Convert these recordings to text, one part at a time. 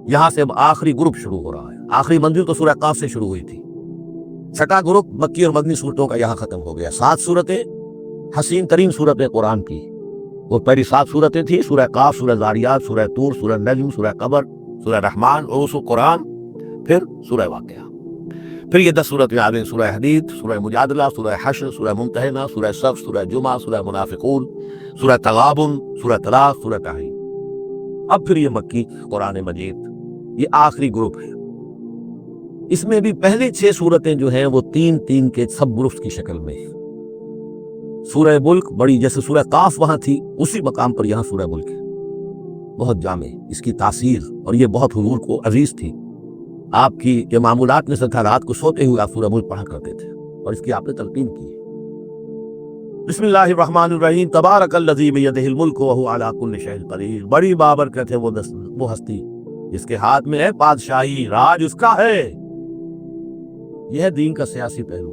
یہاں سے اب آخری گروپ شروع ہو رہا ہے. آخری منزل تو سورہ قاف سے شروع ہوئی تھی. چھٹا گروپ مکی اور مدنی صورتوں کا یہاں ختم ہو گیا. 7 صورتیں حسین ترین صورتیں قرآن کی. وہ پہلی 7 صورتیں تھیں سورہ قاف، سورہ ذاریات، سورہ طور، سورہ نجم، سورہ قمر، سورہ رحمان، عروس القرآن، پھر سورہ واقعہ. پھر یہ 10 صورتیں آ گئیں: سورہ حدید، سورہ مجادلہ، سورہ حشر، سورہ ممتحنہ، سورہ صف، سورہ جمعہ، سورہ منافقون، سورہ تغابن، سورہ طلاق، سورہ تحریم. اب پھر یہ مکی قرآن مجید، یہ آخری گروپ ہے. اس میں بھی پہلی 6 صورتیں جو ہیں وہ 3 کے سب گروپس کی شکل میں. سورہ ملک بڑی، جیسے سورہ قاف وہاں تھی اسی مقام پر یہاں سورہ ملک ہے. بہت جامع اس کی تاثیر، اور یہ بہت حضور کو عزیز تھی. آپ کی یہ معمولات میں سے تھا، رات کو سوتے ہوئے آپ سورہ ملک پڑھا کرتے تھے، اور اس کی آپ نے تلقین کی. بسم اللہ الرحمن الرحیم. تبارک الذی بیدہ الملک وہو علی کل شیء قدیر. بڑی بابرکت ہے وہ ہستی جس کے ہاتھ میں ہے بادشاہی، راج اس کا ہے. یہ ہے دین کا سیاسی پہلو.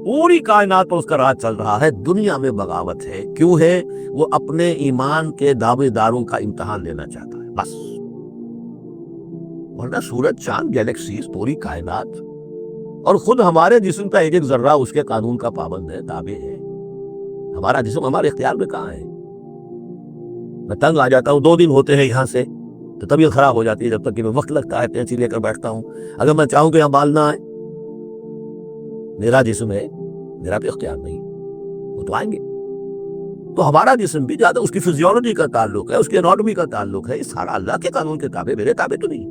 پوری کائنات پر اس کا راج چل رہا ہے. دنیا میں بغاوت ہے. کیوں ہے؟ وہ اپنے ایمان کے دعوے داروں کا امتحان لینا چاہتا ہے بس. ورنہ سورج، چاند، گیلیکسیز، پوری کائنات اور خود ہمارے جسم کا ایک ایک ذرہ اس کے قانون کا پابند ہے، تابع ہے. ہمارا جسم ہمارے اختیار میں کہاں ہے؟ میں تنگ آ جاتا ہوں، 2 دن ہوتے ہیں یہاں سے تو طبیعت خراب ہو جاتی ہے، جب تک کہ میں وقت لگتا ہے پینچی لے کر بیٹھتا ہوں. اگر میں چاہوں کہ یہاں بال نہ آئے، میرا جسم ہے، میرا بھی اختیار نہیں، وہ تو آئیں گے. تو ہمارا جسم بھی زیادہ اس کی فزیولوجی کا تعلق ہے، اس کی اناٹومی کا تعلق ہے. یہ سارا اللہ کے قانون کے تابع، میرے تابع تو نہیں.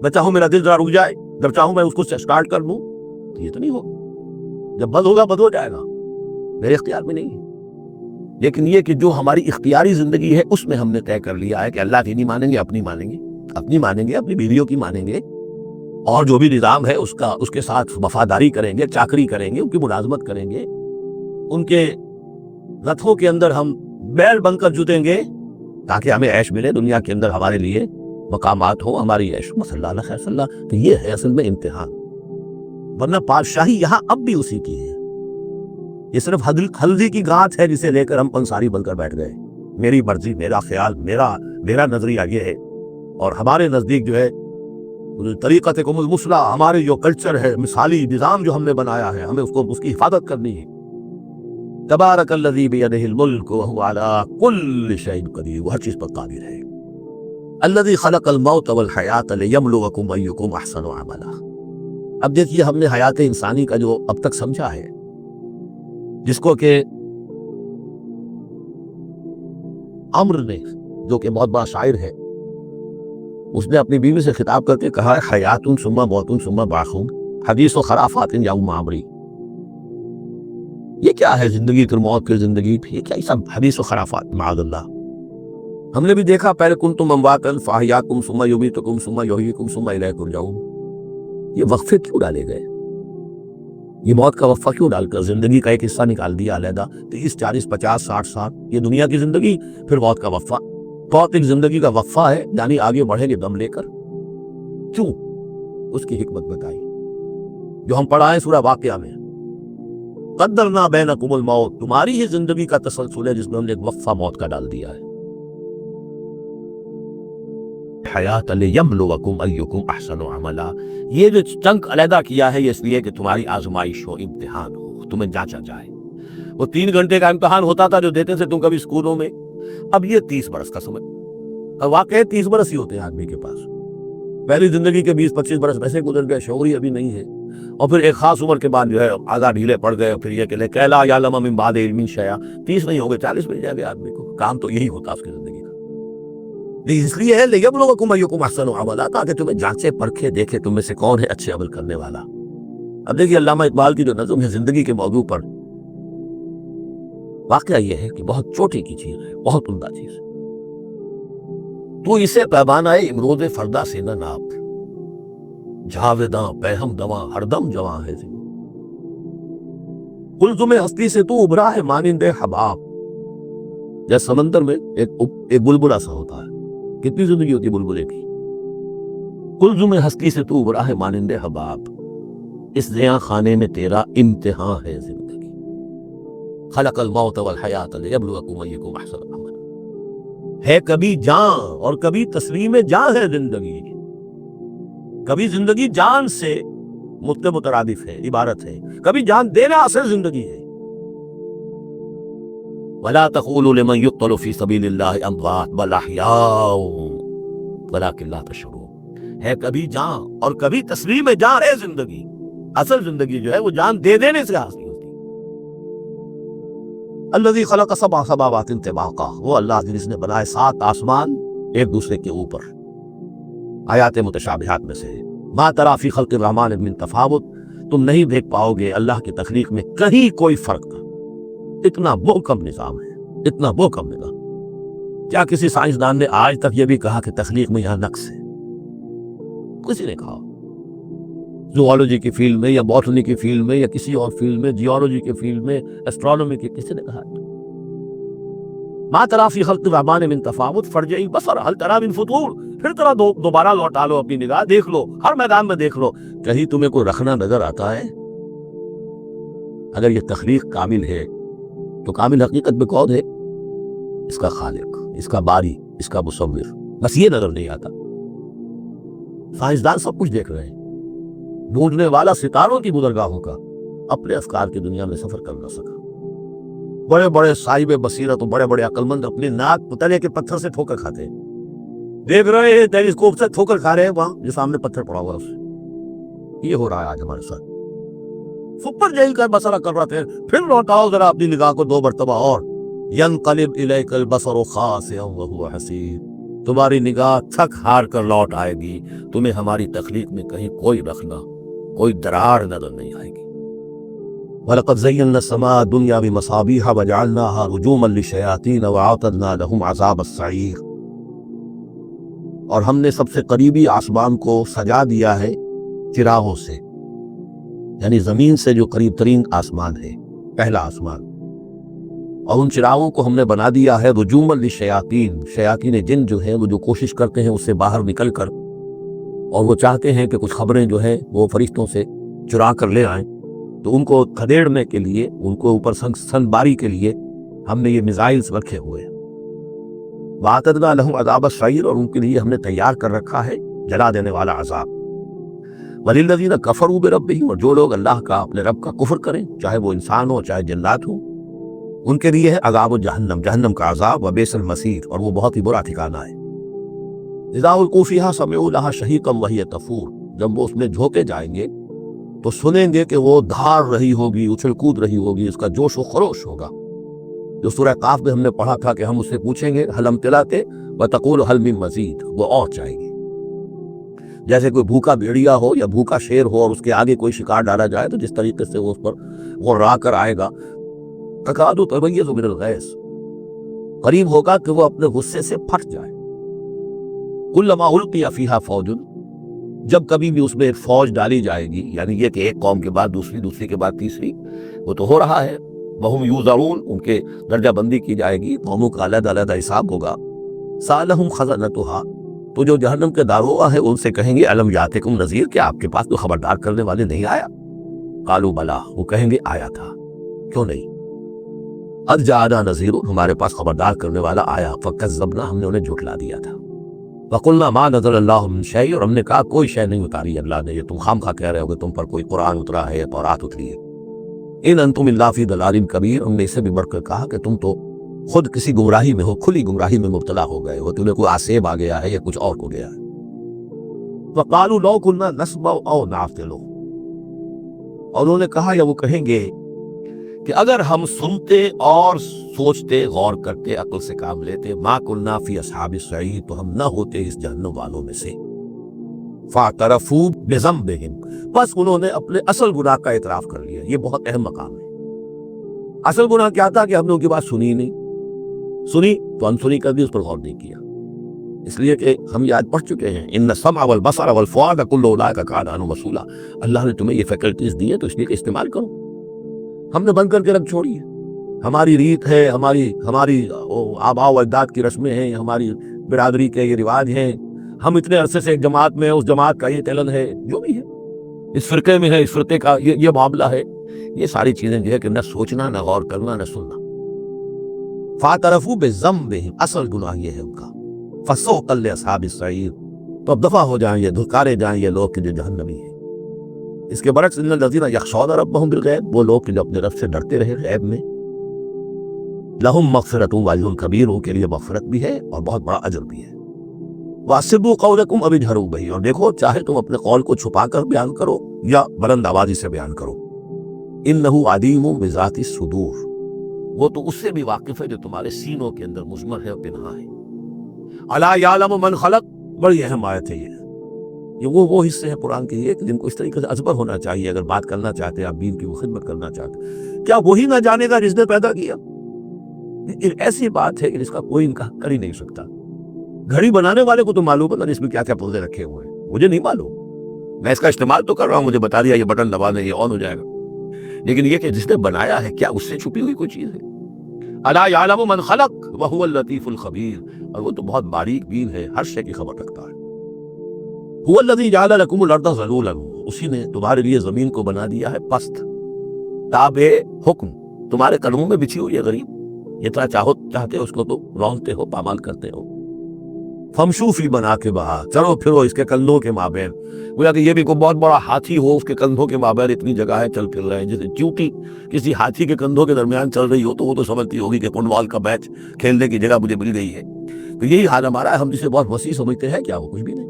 میں چاہوں میرا دل ذرا رک جائے، جب چاہوں میں اس کو سٹارٹ کر لوں تو یہ تو نہیں ہوگا. جب بند ہوگا بند ہو جائے گا، میرے اختیار میں نہیں ہے. لیکن یہ کہ جو ہماری اختیاری زندگی ہے اس میں ہم نے طے کر لیا ہے کہ اللہ کی نہیں مانیں گے، اپنی مانیں گے، اپنی مانیں گے، اپنی بیویوں کی مانیں گے، اور جو بھی نظام ہے اس کے ساتھ وفاداری کریں گے، چاکری کریں گے، ان کی ملازمت کریں گے، ان کے رتھوں کے اندر ہم بیل بن کر جتیں گے تاکہ ہمیں عیش ملے، دنیا کے اندر ہمارے لیے مقامات ہوں، ہماری عیش. صلی اللہ خیر صلی اللہ. تو یہ ہے اصل میں امتحان. ورنہ بادشاہی یہاں اب بھی اسی کی ہے. یہ صرف ہلدی کی گانٹھ ہے جسے لے کر ہم پنساری بن کر بیٹھ گئے. میری مرضی، میرا خیال، میرا نظریہ یہ ہے. اور ہمارے نزدیک جو ہے طریقت المثلیٰ، ہمارے جو کلچر ہے، مثالی نظام جو ہم نے بنایا ہے، ہمیں اس کی حفاظت کرنی ہے. تبارک الذی بیدہ الملک وہو علی کل شیء قدیر. وہ ہر چیز پر قادر ہے. الذی خلق الموت والحیاۃ لیبلوکم ایکم احسن عملا. اب دیکھیے ہم نے حیات انسانی کا جو اب تک سمجھا ہے، جس کو کہ عمر نے، جو کہ بہت بڑا شاعر ہے، اس نے اپنی بیوی سے خطاب کر کے کہا ہے حیات ثم موت ثم بعث حدیث و خرافات یوم عمری. یہ کیا ہے زندگی پھر موت پھر زندگی؟ یہ کیا سب حدیث و خرافات معاذ اللہ. ہم نے بھی دیکھا پہلے کنتم امواتا فاحیاکم ثم یمیتکم ثم یحییکم ثم الیہ ترجعون. یہ وقفے کیوں ڈالے گئے؟ یہ موت کا وقفہ کیوں ڈال کر زندگی کا ایک حصہ نکال دیا علیحدہ؟ 30 40 50 60 سال یہ دنیا کی زندگی، پھر موت کا وقفہ. موت ایک زندگی کا وقفہ ہے، یعنی آگے بڑھیں گے دم لے کر. کیوں؟ اس کی حکمت بتائی جو ہم پڑھائیں سورہ واقعہ میں. قدرنا بینکم الموت، تمہاری ہی زندگی کا تسلسل ہے جس میں ہم نے ایک وقفہ موت کا ڈال دیا ہے. حیات لیبلوکم ایکم احسن عملا. یہ جو چنک علیحدہ کیا ہے یہ اس لیے کہ تمہاری آزمائش ہو، امتحان ہو، تمہیں جانچا جائے. وہ 3 گھنٹے کا امتحان ہوتا تھا جو دیتے تھے تم کبھی اسکولوں میں، اب یہ 30 برس کا سمجھ. واقعی 30 برس ہی ہوتے ہیں آدمی کے پاس. پہلی زندگی کے 20-25 برس ویسے گزر گئے، شعور ہی ابھی نہیں ہے. اور پھر ایک خاص عمر کے بعد جو ہے آزاد ڈھیلے پڑ گئے. پھر یہ کہ کیلا یعلم من بعد علم شیئا، 30 نہیں ہو گئے 40 مل جائے گے آدمی کو. کام تو یہی ہوتا اس کی زندگی کا. اس لیے ہے لیبلوکم ایکم احسن عملا، تاکہ تمہیں جانچے پرکھے دیکھے تم میں سے کون ہے اچھے عمل کرنے والا. اب دیکھیے علامہ اقبال کی جو نظم ہے زندگی کے موضوع پر، واقعہ یہ ہے کہ بہت چوٹی کی چیز ہے، بہت عمدہ چیز ہے. تو اسے پیمانہ امروز فردا سے نہ ناپ، جاویداں پہم دواں ہر دم جواں ہے. کلزم ہستی سے تو ابھرا ہے مانند حباب. جیسے سمندر میں ایک بلبلا سا ہوتا ہے، کتنی زندگی ہوتی ہے بلبلے کی. کلزم ہستی سے تو ابھرا ہے مانند حباب، اس زیاں خانے میں تیرا امتحان ہے زندگی. خلق الموت والحیات لیبلوکم ایکم احسن عملا. ہے کبھی جاں اور کبھی تسلیم جاں ہے زندگی. کبھی زندگی جان سے مترادف ہے، عبارت ہے، کبھی جان دینا اصل زندگی ہے. وَلَا تَقُولُوا لِمَنْ يُقْتَلُ فِي سَبِيلِ اللَّهِ أَمْوَاتٌ بَلْ أَحْيَاءٌ وَلَكِنْ لَا تَشْعُرُونَ. ہے کبھی جان اور کبھی تسلیم جان ہے زندگی. اصل زندگی جو ہے وہ جان دے دینے سے حاصل ہوتی ہے. الذی خلق سبع سماوات طباقا، وہ اللہ جس نے بنائے 7 آسمان ایک دوسرے کے اوپر. آیات متشابہات میں سے ما تری فی خلق الرحمن من تفاوت، تم نہیں دیکھ پاؤ گے اللہ کی تخلیق میں کہیں کوئی فرق. اتنا محکم نظام ہے، اتنا محکم نظام. کیا کسی سائنسدان نے آج تک یہ بھی کہا کہ تخلیق میں یہاں نقص ہے؟ کسی نے کہا؟ زوالوجی کی فیلڈ میں یا باٹنی کی فیلڈ میں یا کسی اور فیلڈ میں، جیولوجی کی فیلڈ میں، اسٹرانومی کی، کسی نے کہا؟ ما تری فی خلق الرحمن من تفاوت فارجع البصر هل تری من فطور. پھر طرح دوبارہ لوٹا لو اپنی نگاہ، دیکھ لو، ہر میدان میں دیکھ لو، کہیں تمہیں کوئی رکھنا نظر آتا ہے؟ اگر یہ تخلیق کامل ہے تو کامل حقیقت میں کون ہے؟ اس کا خالق، اس کا باری، اس کا مصور. بس یہ نظر نہیں آتا. سائنسدان سب کچھ دیکھ رہے ہیں، ڈھونڈنے والا ستاروں کی گزرگاہوں کا اپنے افکار کی دنیا میں سفر کر نہ سکا. بڑے بڑے صاحب بصیرت و بڑے بڑے عقل مند اپنے ناک تلے کے پتھر سے ٹھوکر کھاتے ہیں. دیکھ رہے ہیں ٹیلیسکوپ سے ٹھوکر کھا رہے ہیں وہاں جو سامنے پتھر پڑا ہوا ہے اسے. یہ ہو رہا ہے آج ہمارے ساتھ. سپر جیل کا مسئلہ کر رہے تھے، پھر لوٹاؤ ذرا اپنی نگاہ کو 2 مرتبہ اور. ینقلب الیک البصر خاسئا وہو حسیر. تمہاری نگاہ تھک ہار کر لوٹ آئے گی، تمہیں ہماری تخلیق میں کہیں کوئی رخنا، کوئی درار نظر نہیں آئے گی. وَلَقَدْ زَيَّنَّا السَّمَاءَ الدُّنْيَا بِمَصَابِيحَ وَجَعَلْنَاهَا رُجُومًا لِلشَّيَاطِينَ وَأَعْتَدْنَا لَهُمْ عَذَابَ السَّعِيرِ. اور ہم نے سب سے قریبی آسمان کو سجا دیا ہے چراغوں سے، یعنی زمین سے جو قریب ترین آسمان ہے، پہلا آسمان. اور ان چراغوں کو ہم نے بنا دیا ہے رجوما للشیاطین. شیاطین جن جو ہیں وہ جو کوشش کرتے ہیں اس سے باہر نکل کر، اور وہ چاہتے ہیں کہ کچھ خبریں جو ہیں وہ فرشتوں سے چرا کر لے آئیں، تو ان کو کھدیڑنے کے لیے، ان کو اوپر سن باری کے لیے ہم نے یہ میزائلز رکھے ہوئے ہیں. وَأَعْتَدْنَا لَهُمْ عَذَابَ السَّعِيرِ، اور ان کے لیے ہم نے تیار کر رکھا ہے جلا دینے والا عذاب. وَلِلَّذِينَ كَفَرُوا بِرَبِّهِمْ، اور جو لوگ اللہ کا، اپنے رب کا کفر کریں، چاہے وہ انسان ہو چاہے جنات ہو، ان کے لیے ہے عذاب جہنم، جہنم کا عذاب. وَبِئْسَ الْمَصِيرُ، اور وہ بہت ہی برا ٹھکانہ ہے. إِذَا أُلْقُوا فِيهَا سَمِعُوا لَهَا شَهِيقًا وَهِيَ تَفُورُ، جب وہ اس میں جھونکے جائیں گے تو سنیں گے کہ وہ دھار رہی ہوگی، اچھل کود رہی ہوگی، اس کا جوش و خروش ہوگا. جو سورہ قاف میں ہم نے پڑھا تھا کہ ہم اس سے پوچھیں گے حل امتلأت وتقول حل من مزید، وہ اور چاہے گی. جیسے کوئی بھوکا بھیڑیا ہو یا بھوکا شیر ہو اور اس کے آگے کوئی شکار ڈالا جائے تو جس طریقے سے وہ اس پر غرا کر آئے گا، تکاد تمیز من الغیظ، قریب ہوگا کہ وہ اپنے غصے سے پھٹ جائے. کلما القی فیہا فوج، جب کبھی بھی اس میں ایک فوج ڈالی جائے گی، یعنی یہ کہ ایک قوم کے بعد دوسری، دوسری کے بعد تیسری، وہ تو ہو رہا ہے. وہم یوزعون، ان کے درجہ بندی کی جائے گی، قوموں کا علیحدہ علیحدہ حساب ہوگا. سألہم خزنتہا، تو جو جہنم کے داروغہ ہے ان سے کہیں گے الم یاتکم نذیر، کیا آپ کے پاس کوئی خبردار کرنے والے نہیں آیا؟ قالوا بلا، وہ کہیں گے آیا تھا، کیوں نہیں؟ قد جاءنا نذیر، ہمارے پاس خبردار کرنے والا آیا. فکذبنا، ہم نے انہیں جھٹلا دیا تھا. وقلنا ما نزل اللہ من شیء، اور ہم نے کہا کوئی شے نہیں اتاری اللہ نے، یہ تم خام خواہ کہہ رہے ہو کہ تم پر کوئی قرآن اترا ہے یا تورات اتری ہے. ان انتم الا فی ضلال کبیر، ہم نے اسے بھی بڑھ کر کہا کہ تم تو خود کسی گمراہی میں ہو، کھلی گمراہی میں مبتلا ہو گئے ہو، تمہیں کوئی آسیب آ گیا ہے یا کچھ اور ہو گیا ہے. وقالوا لو كنا نسمع او نعقل، اور انہوں نے کہا یا وہ کہیں گے کہ اگر ہم سنتے اور سوچتے، غور کرتے، عقل سے کام لیتے، ما كنا فی اصحاب السعیر، تو ہم نہ ہوتے اس جہنم والوں میں سے. فاعترفوا بذنبہم، بس انہوں نے اپنے اصل گناہ کا اعتراف کر لیا. یہ بہت اہم مقام ہے. اصل گناہ کیا تھا کہ ہم نے ان کی بات سنی نہیں، سنی تو انسنی کر دی، اس پر غور نہیں کیا. اس لیے کہ ہم یہ آج پڑھ چکے ہیں ان السمع والبصر والفؤاد کل اولئک کان عنہ مسئولا. اللہ نے تمہیں یہ فیکلٹیز دی ہیں تو اس لیے کہ استعمال کرو. ہم نے بند کر کے رکھ چھوڑی ہے. ہماری ریت ہے، ہماری آباء و اجداد کی رسمیں ہیں، ہماری برادری کے یہ رواج ہیں. ہم اتنے عرصے سے ایک جماعت میں، اس جماعت کا یہ چلن ہے، جو بھی ہے، اس فرقے میں ہے، اس فرقے کا یہ معاملہ ہے. یہ ساری چیزیں جو ہے کہ نہ سوچنا، نہ غور کرنا، نہ سننا. فاعترفوا بذنبہم، اصل گناہ یہ ہے ان کا، فسوقا لاصحاب السعیر، تو اب دفع ہو جائیں یہ، دھکارے جائیں یہ لوگ کہ جو جہنمی ہیں۔ اس کے برعکس ان الذین یخشون ربہم بالغیب، وہ لوگ کہ جو اپنے رب سے ڈرتے رہے غیب میں، لہم مغفرۃ واجر کبیر، ان کے لیے مغفرت بھی ہے اور بہت بڑا اجر بھی ہے۔ واسروا قولکم او اجہروا بہ، اور دیکھو چاہے تم اپنے قول کو چھپا کر بیان کرو یا بلند آوازی سے بیان کرو، انہ علیم بذات الصدور، وہ تو اس سے بھی واقف ہے جو تمہارے سینوں کے اندر مضمر ہے اور پنہاں ہے۔ الا یعلم من خلق، بڑی اہم آیت ہے یہ وہ حصے ہیں قرآن کے یہ کہ جن کو اس طریقے سے ازبر ہونا چاہیے اگر بات کرنا چاہتے ہیں، آپ دین کی وہ خدمت کرنا چاہتے ہیں۔ کیا وہی نہ جانے گا جس نے پیدا کیا؟ یہ ایسی بات ہے کہ جس کا کوئی انکار کر ہی نہیں سکتا۔ گھڑی بنانے والے کو تو معلوم ہے اس میں کیا کیا پردے رکھے ہوئے ہیں، مجھے نہیں معلوم، میں اس کا استعمال تو کر رہا ہوں، مجھے بتا دیا یہ بٹن دبا دیں یہ آن ہو جائے گا، لیکن یہ کہ جس نے بنایا ہے کیا اس سے چھپی ہوئی کوئی چیز ہے؟ الا یعلم من خلق وهو اللطیف الخبیر، اور وہ تو بہت باریک بین ہے، ہر شے کی خبر رکھتا ہے۔ هو الذی جعل لکم الارض ذلولا، اسی نے تمہارے لیے زمین کو بنا دیا ہے پست، تابع حکم، تمہارے قدموں میں بچھی ہوئی ہے غریب، جتنا چاہتے ہو اس کو تو رونتے ہو، پامال کرتے ہو۔ فمشوا فی مناکبہا، چلو پھرو اس کے کندھوں کے مابین، گویا کہ یہ بھی کوئی بہت بڑا ہاتھی ہو، اس کے کندھوں کے مابین اتنی جگہ ہے، چل پھر رہے ہیں، جیسے چیونٹی کسی ہاتھی کے کندھوں کے درمیان چل رہی ہو تو وہ تو سمجھتی ہوگی کہ فٹ بال کا میچ کھیلنے کی جگہ مجھے مل گئی ہے۔ تو یہی حال ہمارا ہے، ہم جسے بہت وسیع سمجھتے ہیں، کیا وہ کچھ بھی نہیں۔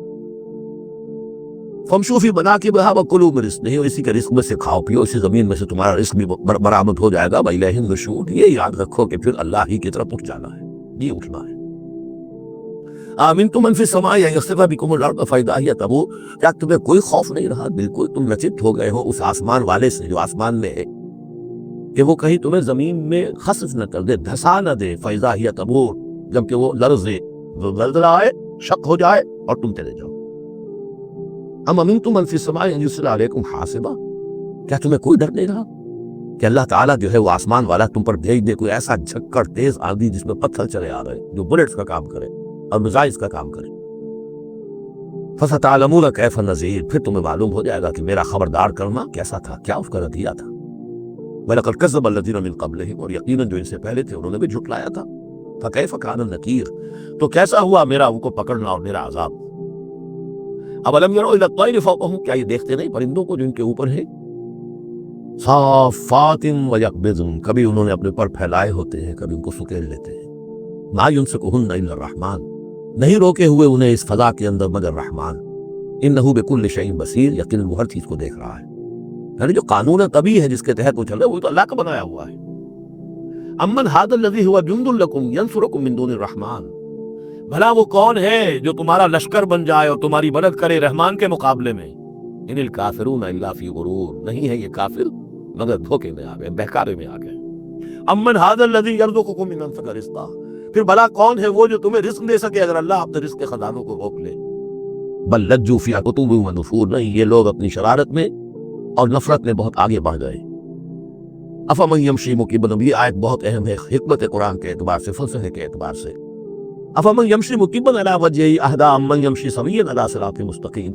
فمشوا فی مناکبہا وکلوا من رزقہ، اور اسی کے رزق میں سے کھاؤ پیو، اسی زمین میں سے تمہارا رزق بھی برآمد ہو جائے گا، وإلیہ النشور، یہ یاد رکھو کہ پھر اللہ ہی کی طرف اٹھ جانا ہے، جی اٹھنا ہے۔ آمنتم من فی السماء ان یخسف بکم الارض فاذا ہی تمور، کیا تمہیں کوئی خوف نہیں رہا؟ بالکل تم نچت ہو گئے ہو اس آسمان والے سے جو آسمان میں ہے، کہ وہ کہیں تمہیں زمین میں خسف نہ کر دے، دھسا نہ دے، فاذا ہی تمور، جبکہ وہ لرزے، زلزلہ آئے، شک ہو جائے اور تم چلے جاؤ۔ ام امنتم من فی السماء ان یرسل علیکم حاصبا، کیا تمہیں کوئی ڈر نہیں رہا کہ اللہ تعالیٰ جو ہے وہ آسمان والا تم پر بھیج دے کوئی ایسا جھکڑ تیز آندھی جس میں پتھر چلے آ رہے، جو بلٹس کا کام کرے اور میزائلز کا کام کرے۔ فَسَتَعْلَمُونَ كَيْفَ نَذِيرٌ، پھر تمہیں معلوم ہو جائے گا کہ میرا خبردار کرنا کیسا تھا، کیا اس کا نتیجہ تھا۔ وَلَقَدْ كَذَّبَ الَّذِينَ مِن قَبْلِهِمْ، اور یقیناً جو ان سے پہلے تھے انہوں نے بھی جھٹلایا تھا۔ فَكَيْفَ كَانَ النَّكِيرُ، تو کیسا ہوا میرا ان کو پکڑنا اور میرا عذاب۔ أَوَلَمْ يَرَوْا إِلَى الطَّيْرِ فَوْقَهُمْ، کیا یہ دیکھتے نہیں پرندوں کو جو ان کے اوپر ہیں؟ صَافَّاتٍ وَيَقْبِضْنَ، کبھی انہوں نے اپنے پر پھیلائے ہوتے ہیں، کبھی ان کو سکیڑ لیتے ہیں۔ مَا يُمْسِكُهُنَّ إِلَّا الرَّحْمَنُ، نہیں روکے ہوئے انہیں اس فضا کے اندر مگر رحمان۔ انہ بکل شیء بصیر، یقیناً وہ ہر چیز کو دیکھ رہا ہے۔ یعنی جو قانون طبیعی ہے جس کے تحت وہ چل رہا ہے وہ تو اللہ کا بنایا ہوا ہے۔ امن ھذا الذی هو جند لکم ینصرکم من دون الرحمن، بھلا وہ کون ہے جو تمہارا لشکر بن جائے اور تمہاری مدد کرے رحمان کے مقابلے میں؟ ان الکافرون الا فی غرور، نہیں ہے یہ کافر مگر دھوکے میں آ گئے، بہکارے میں آ گئے۔ امن ھذا الذی یرزقکم من انفق رزقا، پھر بھلا کون ہے وہ جو تمہیں رزق دے سکے اگر اللہ اپنے رزق کے خزانوں کو روک لے؟ بل لجوا فی عتو ونفور، نہیں یہ لوگ اپنی شرارت میں اور نفرت میں بہت آگے بڑھ گئے۔ افمن یمشی مکبا، یہ آیت بہت اہم ہے حکمت قرآن کے اعتبار سے، فلسفے کے اعتبار سے۔ افمن یمشی مکبا علی وجہہ اہدی امن یمشی سویا علی صراط مستقیم،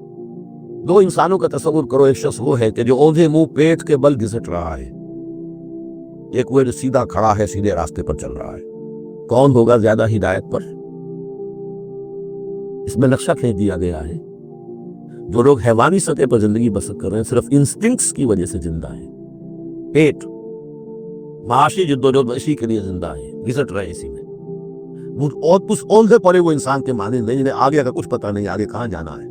دو انسانوں کا تصور کرو، ایک شخص وہ ہے کہ جو اوندھے منہ پیٹ کے بل گھسٹ رہا ہے، ایک وہ جو سیدھا کھڑا ہے، سیدھے راستے پر چل رہا ہے۔ کون ہوگا زیادہ ہدایت پر؟ اس میں نقشہ کھینچ دیا گیا ہے، جو لوگ حیوانی سطح پر زندگی بسر کر رہے ہیں صرف انسٹنکٹس کی وجہ سے زندہ ہیں، پیٹ معاشی جدوجہد اسی کے لیے زندہ ہیں، گھسٹ رہے اسی میں، اور اس اوندھے پڑے وہ انسان کے معنی نہیں جنہیں آگے کا کچھ پتہ نہیں آگے کہاں جانا ہے،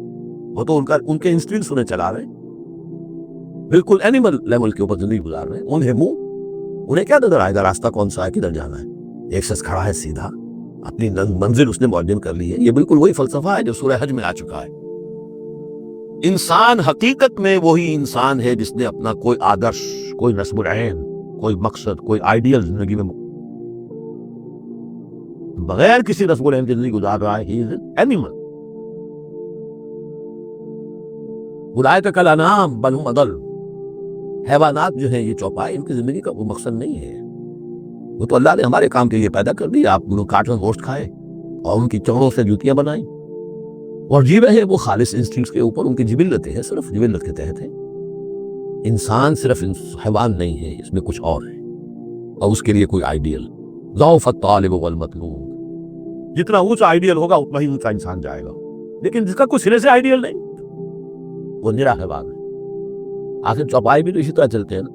وہ تو ان کے انسٹنکٹس انہیں چلا رہے ہیں، بالکل اینیمل لیول کے اوپر زندگی گزار رہے ہیں، اوندھے منہ، انہیں کیا نظر آئے گا راستہ کون سا ہے، کدھر جانا ہے؟ ایک شخص کھڑا ہے سیدھا، اپنی منزل اس نے معین کر لی ہے۔ یہ بالکل وہی فلسفہ ہے جو سورہ حج میں آ چکا ہے۔ انسان حقیقت میں وہی انسان ہے جس نے اپنا کوئی آدرش، کوئی نصب العین، کوئی مقصد، کوئی آئیڈیل زندگی میں بغیر کسی نصب العین کی زندگی گزار رہا ہے۔ ہی از اینیمل، اولئک کالانعام بل ھم اضل، حیوانات جو ہیں یہ چوپائے، ان کی زندگی کا وہ مقصد نہیں ہے، وہ تو اللہ نے ہمارے کام کے لیے پیدا کر دی۔ آپ انہوں کاٹ کر گوشت کھائے اور ان کی چمڑوں سے جوتیاں بنائیں اور جی رہے وہ خالص انسٹنکٹس کے اوپر، ان کی جبلتیں ہیں، صرف جبلت کے تحت ہے۔ انسان صرف حیوان نہیں ہے، اس میں کچھ اور ہے اور اس کے لیے کوئی آئیڈیل، ضعف الطالب والمطلوب. جتنا اونچا آئیڈیل ہوگا اتنا ہی اونچا انسان جائے گا، لیکن جس کا کوئی سرے سے آئیڈیل نہیں وہ نرا ہے باغ. آخر چوپائے بھی تو اسی طرح چلتے ہیں نا.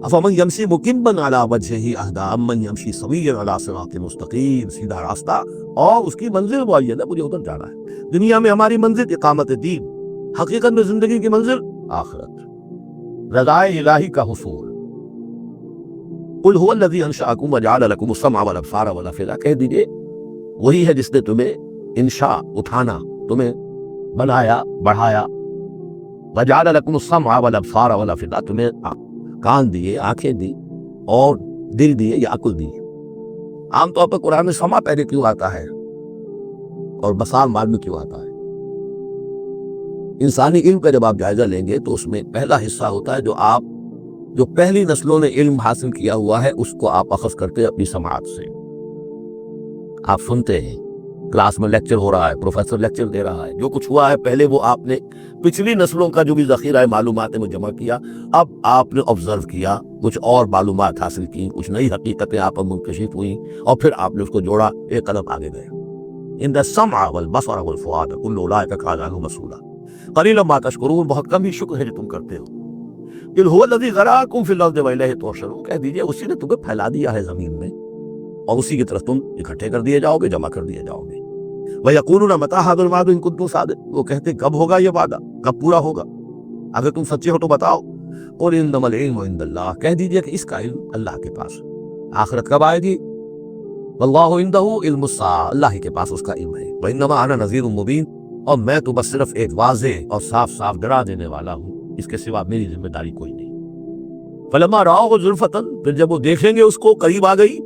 افمن یمشی مکبا علی وجہہ اہدی امن یمشی سویا علی صراط مستقیم. سیدھا راستہ اور اس کی منزل معین ہے، مجھے ادھر جانا ہے. دنیا میں ہماری منزل اقامت دین، حقیقت میں زندگی کی منزل آخرت، رضائے الہی کا حصول. قل هو الذی انشأکم وجعل لکم السمع والابصار والافئدہ. کہہ دیجئے وہی ہے جس نے تمہیں انشاء اٹھانا، تمہیں بنایا بڑھایا. وجعل لکم السمع والابصار والافئدہ، تمہیں کان دیے، آنکھیں دی اور دل دیے یا عقل دی. عام طور پر قرآن میں سمع پہلے کیوں آتا ہے اور بصار بعد میں کیوں آتا ہے؟ انسانی علم کا جب آپ جائزہ لیں گے تو اس میں پہلا حصہ ہوتا ہے جو پہلی نسلوں نے علم حاصل کیا ہوا ہے اس کو آپ اخذ کرتے ہیں اپنی سماعت سے. آپ سنتے ہیں، کلاس میں لیکچر ہو رہا ہے، پروفیسر لیکچر دے رہا ہے، جو کچھ ہوا ہے پہلے وہ آپ نے پچھلی نسلوں کا جو بھی ذخیرہ معلومات ہے وہ جمع کیا. اب آپ نے آبزرو کیا، کچھ اور معلومات حاصل کی، کچھ نئی حقیقتیں آپ پر منکشف ہوئیں اور پھر آپ نے اس کو جوڑا، ایک قدم آگے گئے. ان السمع والبصر والفؤاد کل اولئک کان عنہ مسئولا. قلیلا ما تشکرون. بہت کم ہی شکر ہے جو تم کرتے ہو. قل هو الذی ذرأکم فی الارض والیہ تحشرون. کہہ دیجئے اسی نے تمہیں پھیلا دیا ہے زمین میں اور اسی کی طرف تم اکٹھے کر دیے جاؤ گے، جمع کر دیے جاؤ گے. وَيَقُولُونَ مَتَىٰ هَٰذَا الْوَعْدُ إِن كُنتُمْ صَادِقِينَ. وہ کہتے کب ہوگا یہ وعدہ، کب پورا ہوگا، اگر تم سچے ہو تو بتاؤ. قُلْ إِنَّمَا الْعِلْمُ عِندَ اللَّهِ. کہہ دیجئے کہ اس کا علم اللہ کے پاس. آخرت کب آئے گی؟ وَاللَّهُ عِندَهُ عِلْمُ السَّاعَةِ. اللہ ہی کے پاس اس کا علم ہے. وَإِنَّمَا أَنَا نَذِيرٌ مُّبِينٌ. اور میں تو بس صرف ایک واضح اور صاف صاف ڈرا دینے والا ہوں، اس کے سوا میری ذمہ داری کوئی نہیں. فَلَمَّا رَأَوْهُ زُلْفَةً. پھر جب وہ دیکھیں گے اس کو قریب آ گئی،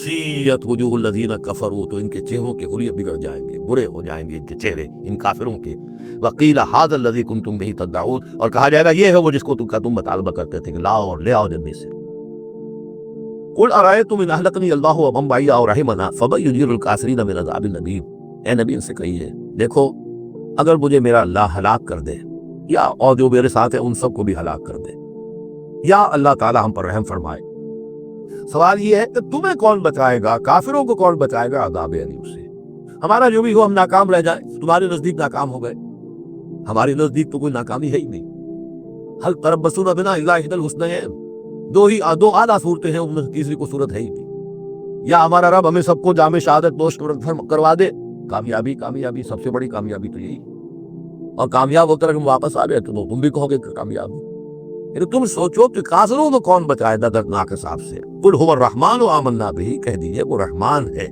سیئت وجوہ الذین کفروا. تو ان کے چہروں کے حلیے بگڑ جائیں گے، برے ہو جائیں گے ان کے چہرے، ان کافروں کے. وقیل ھذا الذی کنتم بہ تدعون. اور کہا جائے گا یہ ہے وہ جس کو تم مطالبہ کرتے تھے کہ لاؤ اور لے آؤ جلدی سے. قل ارأیتم ان اہلکنی اللہ ومن معی او رحمنا فمن یجیر الکافرین من عذاب الیم. اے نبی ان سے کہیے دیکھو اگر مجھے میرا اللہ ہلاک کر دے یا اور جو میرے ساتھ ہیں ان سب کو بھی ہلاک کر دے، یا اللہ تعالی ہم پر رحم فرمائے، سوال یہ ہے کہ تمہیں کون بچائے گا، کافروں کو کون بچائے گا عذاب علیم سے؟ ہمارا جو بھی ہو ہم ناکام رہ جائیں، تمہارے نزدیک ناکام ہو گئے، ہماری نزدیک تو کوئی ناکامی ہے ہی نہیں. حل تربصون بنا الا احدی الحسنیین. دو اعلیٰ صورتیں ہیں، ان میں تیسری کو صورت ہے ہی نہیں. یا ہمارا رب ہمیں سب کو جامع شہادت نوش کروا دے، کامیابی سب سے بڑی کامیابی تو یہی. اور کامیاب ہو کر ہم واپس آ گئے تو تم بھی کہو گے کہ کامیابی. یعنی تم سوچو کہ کافروں کو کون بچائے گا دردناک عذاب سے. قل هو الرحمن آمنا به. کہہ دیجئے وہ رحمان ہے،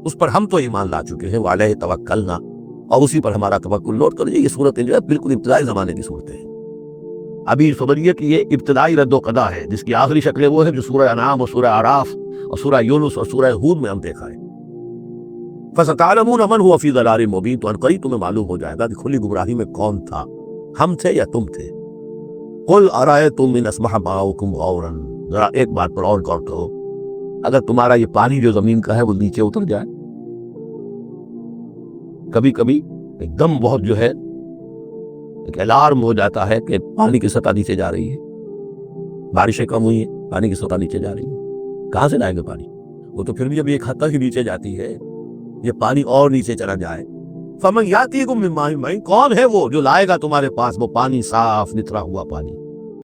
اس پر ہم تو ایمان لا چکے ہیں. وعلیہ توکلنا. اور اسی پر ہمارا توکل. نوٹ کر لیجیے یہ صورتیں جو ہے بالکل ابتدائی زمانے کی صورتیں ہیں. ابھی سمجھیے کہ یہ ابتدائی رد و قدا ہے، جس کی آخری شکلیں وہ ہے جو سورہ انعام اور سورہ اعراف اور سورہ یونس اور سورہ ہود میں ہم دیکھا ہے. فَسَتَعْلَمُونَ مَنْ هُوَ فِي ضَلَالٍ مُّبِينٍ. تو عنقریب تمہیں معلوم ہو جائے گا کہ کھلی گمراہی میں کون تھا، ہم تھے یا تم تھے. قُلْ أَرَأَيْتُمْ إِنْ أَصْبَحَ مَاؤُكُمْ غَوْرًا. ذرا ایک بات پر اور غور کرو، اگر تمہارا یہ پانی جو زمین کا ہے وہ نیچے اتر جائے، کبھی کبھی ایک دم بہت جو ہے ایک الارم ہو جاتا ہے کہ پانی کی سطح نیچے جا رہی ہے، بارشیں کم ہوئی ہیں، پانی کی سطح نیچے جا رہی ہے. کہاں سے لائے گا پانی؟ وہ تو پھر بھی اب ایک حد تک ہی نیچے جاتی ہے، یہ پانی اور نیچے چلا جائے. فَمَن يَأْتِيكُم مِّن مَّاءٍ مَّعِينٍ. کون ہے وہ جو لائے گا تمہارے پاس وہ پانی، صاف نتھرا ہوا پانی؟